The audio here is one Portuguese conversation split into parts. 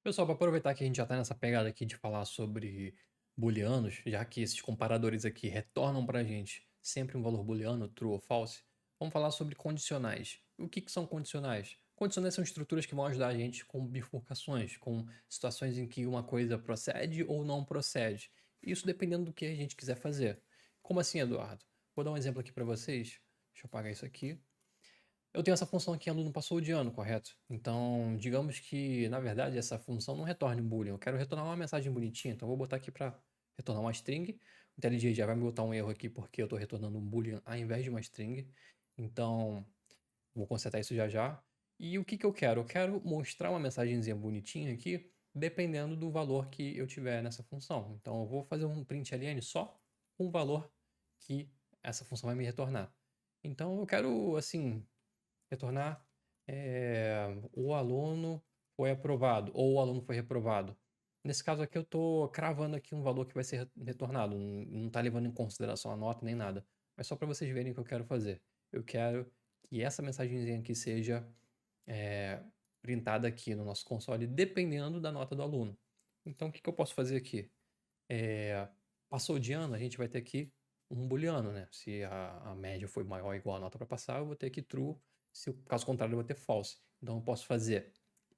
Pessoal, para aproveitar que a gente já está nessa pegada aqui de falar sobre booleanos, já que esses comparadores aqui retornam para a gente sempre um valor booleano, true ou false, vamos falar sobre condicionais. O que são condicionais? Condicionais são estruturas que vão ajudar a gente com bifurcações, com situações em que uma coisa procede ou não procede. Isso dependendo do que a gente quiser fazer. Como assim, Eduardo? Vou dar um exemplo aqui para vocês. Deixa eu apagar isso aqui. Eu tenho essa função aqui, aluno passou de ano, correto? Então, digamos que, na verdade, essa função não retorne um boolean. Eu quero retornar uma mensagem bonitinha, então eu vou botar aqui para retornar uma string. O IntelliJ já vai me botar um erro aqui porque eu estou retornando um boolean ao invés de uma string. Então, vou consertar isso já já. E o que eu quero? Eu quero mostrar uma mensagenzinha bonitinha aqui, dependendo do valor que eu tiver nessa função. Então, eu vou fazer um println só com o valor que essa função vai me retornar. Então, eu quero, assim, retornar o aluno foi aprovado ou o aluno foi reprovado. Nesse caso aqui eu estou cravando aqui um valor que vai ser retornado, não está levando em consideração a nota nem nada, mas só para vocês verem o que eu quero fazer. Eu quero que essa mensagenzinha aqui seja printada aqui no nosso console, dependendo da nota do aluno. Então o que eu posso fazer aqui? Passou de ano, a gente vai ter aqui um booleano, né? Se a média foi maior ou igual à nota para passar, eu vou ter aqui true. Se o caso contrário, eu vou ter false. Então eu posso fazer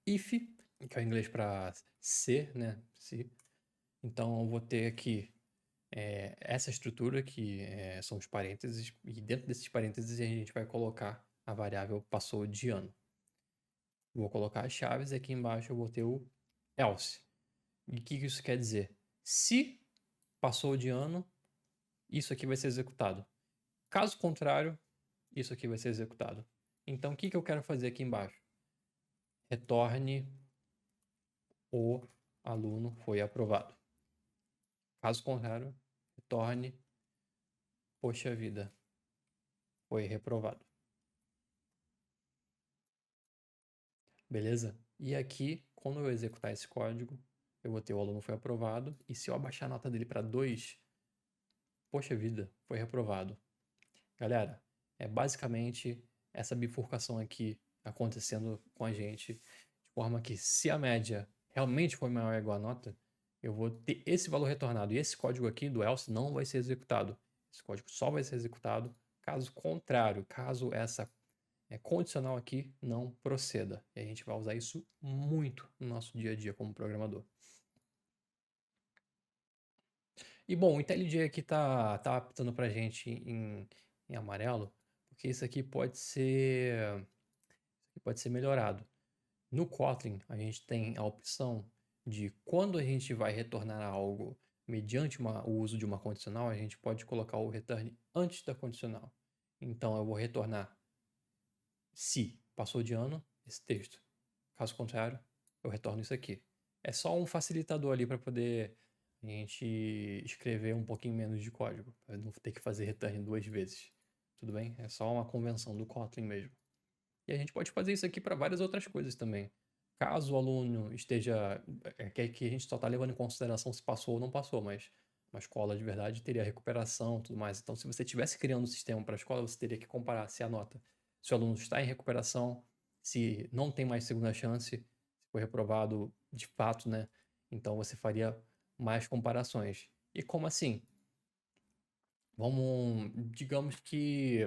if, que é o inglês para se, né? Se. Então eu vou ter aqui essa estrutura que são os parênteses, e dentro desses parênteses a gente vai colocar a variável passou de ano. Vou colocar as chaves e aqui embaixo eu vou ter o else. E o que isso quer dizer? Se passou de ano, isso aqui vai ser executado. Caso contrário, isso aqui vai ser executado. Então, o que eu quero fazer aqui embaixo? Retorne o aluno foi aprovado. Caso contrário, retorne, poxa vida, foi reprovado. Beleza? E aqui, quando eu executar esse código, eu vou ter o aluno foi aprovado. E se eu abaixar a nota dele para 2, poxa vida, foi reprovado. Galera, é basicamente essa bifurcação aqui acontecendo com a gente, de forma que se a média realmente for maior ou igual a nota, eu vou ter esse valor retornado. E esse código aqui do else não vai ser executado. Esse código só vai ser executado caso contrário, caso essa condicional aqui não proceda. E a gente vai usar isso muito no nosso dia a dia como programador. E bom, o IntelliJ aqui tá apitando pra gente em amarelo, porque isso aqui pode ser melhorado. No Kotlin, a gente tem a opção de quando a gente vai retornar algo mediante o uso de uma condicional, a gente pode colocar o return antes da condicional. Então, eu vou retornar se passou de ano esse texto. Caso contrário, eu retorno isso aqui. É só um facilitador ali para poder a gente escrever um pouquinho menos de código, para não ter que fazer return 2 vezes. Tudo bem? É só uma convenção do Kotlin mesmo. E a gente pode fazer isso aqui para várias outras coisas também. Caso o aluno esteja. Que a gente só está levando em consideração se passou ou não passou, mas uma escola de verdade teria recuperação e tudo mais. Então, se você estivesse criando um sistema para a escola, você teria que comparar se a nota, se o aluno está em recuperação, se não tem mais segunda chance, se foi reprovado de fato, né? Então você faria mais comparações. E como assim? Digamos que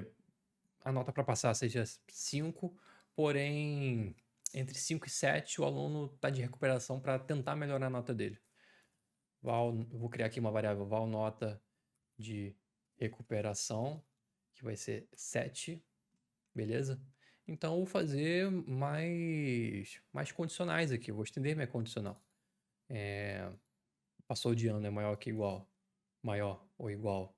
a nota para passar seja 5, porém entre 5 e 7 o aluno está de recuperação para tentar melhorar a nota dele. Eu vou criar aqui uma variável val nota de recuperação, que vai ser 7, beleza? Então eu vou fazer mais condicionais aqui, eu vou estender minha condicional. Passou de ano é maior que igual, maior ou igual.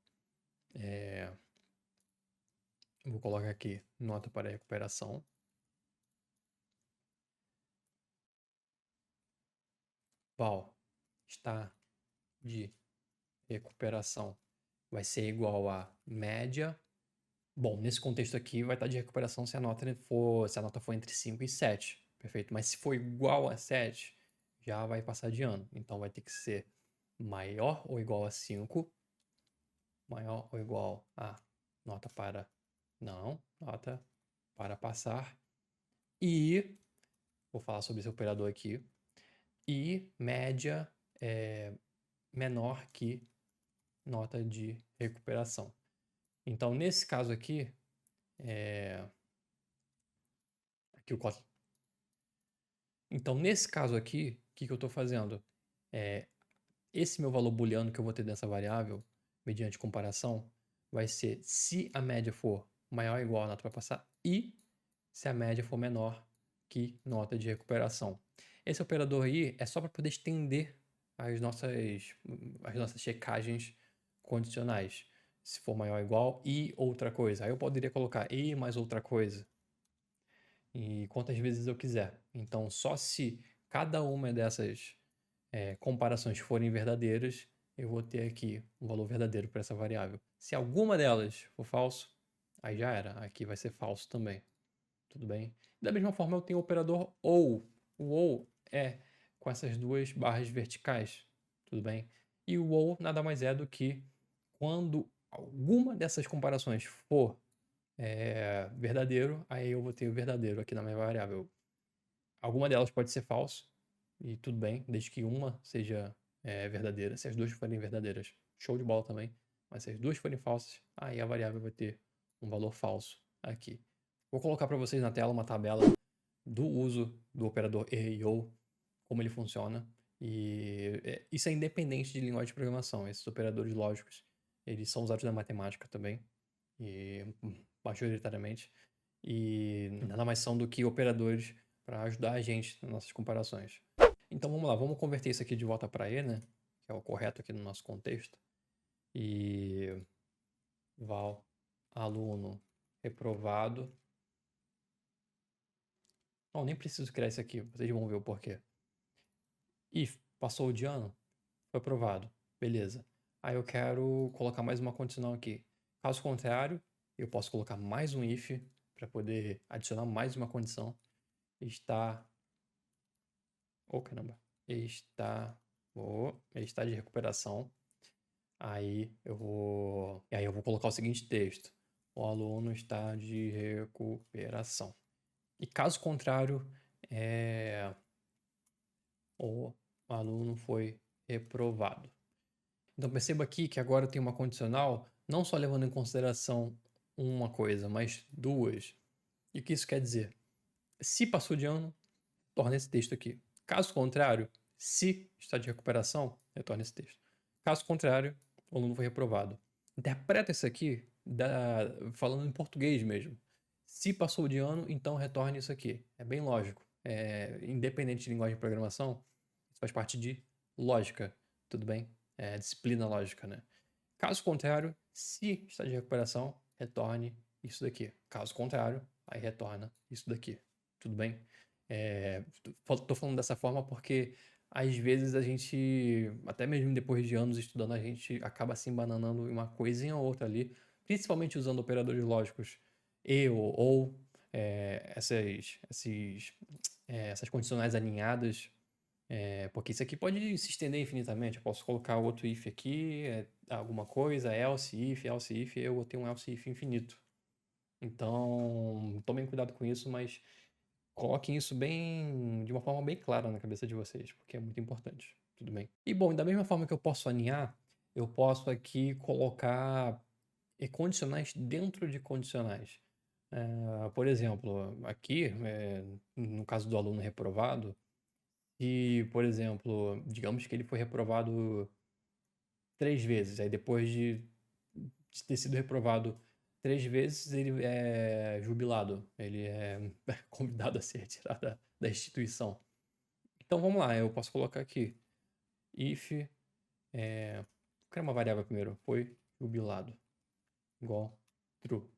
Vou colocar aqui nota para recuperação. Val está de recuperação vai ser igual a média. Bom, nesse contexto aqui vai estar de recuperação se a nota for entre 5 e 7. Perfeito. Mas se for igual a 7, já vai passar de ano. Então vai ter que ser maior ou igual a 5, maior ou igual a nota para não, nota para passar. E vou falar sobre esse operador aqui. e média é menor que nota de recuperação. Então, nesse caso aqui, aqui o código. Então, nesse caso aqui, o que eu estou fazendo? Esse meu valor booleano que eu vou ter dessa variável, mediante comparação, vai ser se a média for maior ou igual à nota para passar e se a média for menor que nota de recuperação. Esse operador aí é só para poder estender as nossas checagens condicionais. Se for maior ou igual e outra coisa. Aí eu poderia colocar e mais outra coisa. E quantas vezes eu quiser. Então, só se cada uma dessas comparações forem verdadeiras, eu vou ter aqui um valor verdadeiro para essa variável. Se alguma delas for falso, aí já era. Aqui vai ser falso também. Tudo bem? Da mesma forma, eu tenho o operador OU. O OU é com essas duas barras verticais. Tudo bem? E o OU nada mais é do que quando alguma dessas comparações for verdadeiro, aí eu vou ter o verdadeiro aqui na minha variável. Alguma delas pode ser falso, e tudo bem, desde que uma seja verdadeira. Se as duas forem verdadeiras, show de bola também. Mas se as duas forem falsas, aí a variável vai ter um valor falso aqui. Vou colocar para vocês na tela uma tabela do uso do operador e ou, como ele funciona. E isso é independente de linguagem de programação. Esses operadores lógicos, eles são usados na matemática também, e majoritariamente. E nada mais são do que operadores para ajudar a gente nas nossas comparações. Então vamos lá, vamos converter isso aqui de volta para E, né? Que é o correto aqui no nosso contexto. E val aluno reprovado. Não, nem preciso criar isso aqui, vocês vão ver o porquê. If passou de ano, foi aprovado. Beleza. Aí eu quero colocar mais uma condicional aqui. Caso contrário, eu posso colocar mais um if para poder adicionar mais uma condição. Está. Oh, caramba. Está de recuperação. Aí eu vou colocar o seguinte texto: o aluno está de recuperação. E caso contrário, o aluno foi reprovado. Então perceba aqui que agora eu tenho uma condicional, não só levando em consideração uma coisa, mas duas. E o que isso quer dizer? Se passou de ano, torna esse texto aqui. Caso contrário, se está de recuperação, retorna esse texto. Caso contrário, o aluno foi reprovado. Interpreta isso aqui falando em português mesmo. Se passou de ano, então retorne isso aqui. É bem lógico. Independente de linguagem de programação, isso faz parte de lógica, tudo bem? Disciplina lógica, né? Caso contrário, se está de recuperação, retorne isso daqui. Caso contrário, aí retorna isso daqui. Tudo bem? Tô falando dessa forma porque às vezes a gente, até mesmo depois de anos estudando, a gente acaba se embananando em uma coisinha ou outra ali, principalmente usando operadores lógicos e ou essas condicionais alinhadas, porque isso aqui pode se estender infinitamente. Eu posso colocar outro if aqui, alguma coisa, else if, eu vou ter um else if infinito. Então, tomem cuidado com isso, mas coloquem isso de uma forma bem clara na cabeça de vocês, porque é muito importante, tudo bem? E bom, da mesma forma que eu posso alinhar, eu posso aqui colocar condicionais dentro de condicionais. Por exemplo, aqui, no caso do aluno reprovado, e, por exemplo, digamos que ele foi reprovado 3 vezes, aí depois de ter sido reprovado 3 vezes, ele é jubilado, ele é convidado a ser retirado da instituição. Então vamos lá, eu posso colocar aqui if, vou criar uma variável primeiro, foi jubilado, igual true.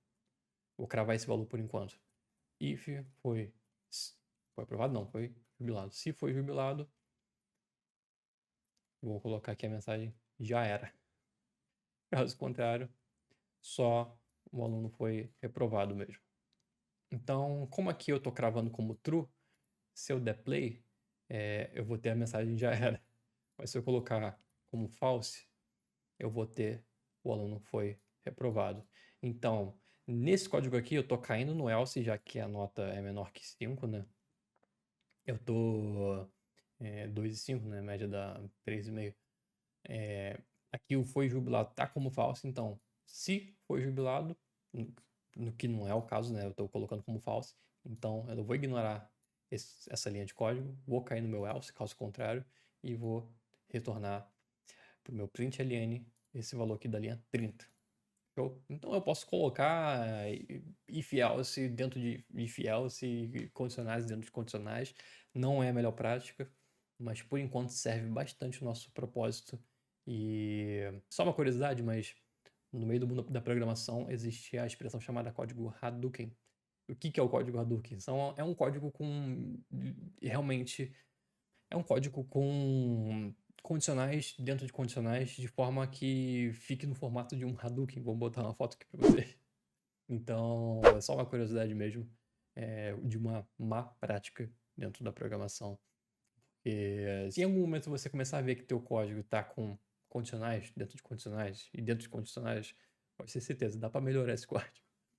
Vou cravar esse valor por enquanto. If foi aprovado? Não, foi jubilado. Se foi jubilado, vou colocar aqui a mensagem já era. Caso contrário, só o aluno foi reprovado mesmo. Então, como aqui eu estou cravando como true, se eu der play, eu vou ter a mensagem já era. Mas se eu colocar como false, eu vou ter o aluno foi reprovado. Então, nesse código aqui, eu estou caindo no else, já que a nota é menor que 5, né? Eu estou 2,5, né? Média da 3,5. Aqui o foi jubilado tá como falso, então, se foi jubilado, no que não é o caso, né? Eu estou colocando como falso, então eu vou ignorar essa linha de código, vou cair no meu else, caso contrário, e vou retornar para o meu println esse valor aqui da linha 30. Show? Então eu posso colocar if else dentro de if else e condicionais dentro de condicionais. Não é a melhor prática, mas por enquanto serve bastante o nosso propósito. E só uma curiosidade, mas no meio do mundo da programação existe a expressão chamada código Hadouken. O que é o código Hadouken? É um código com realmente é um código com condicionais dentro de condicionais, de forma que fique no formato de um Hadouken. Vou botar uma foto aqui para vocês. Então, é só uma curiosidade mesmo, de uma má prática dentro da programação. E, se em algum momento você começar a ver que teu código está com condicionais dentro de condicionais, e dentro de condicionais, pode ter certeza, dá para melhorar esse código.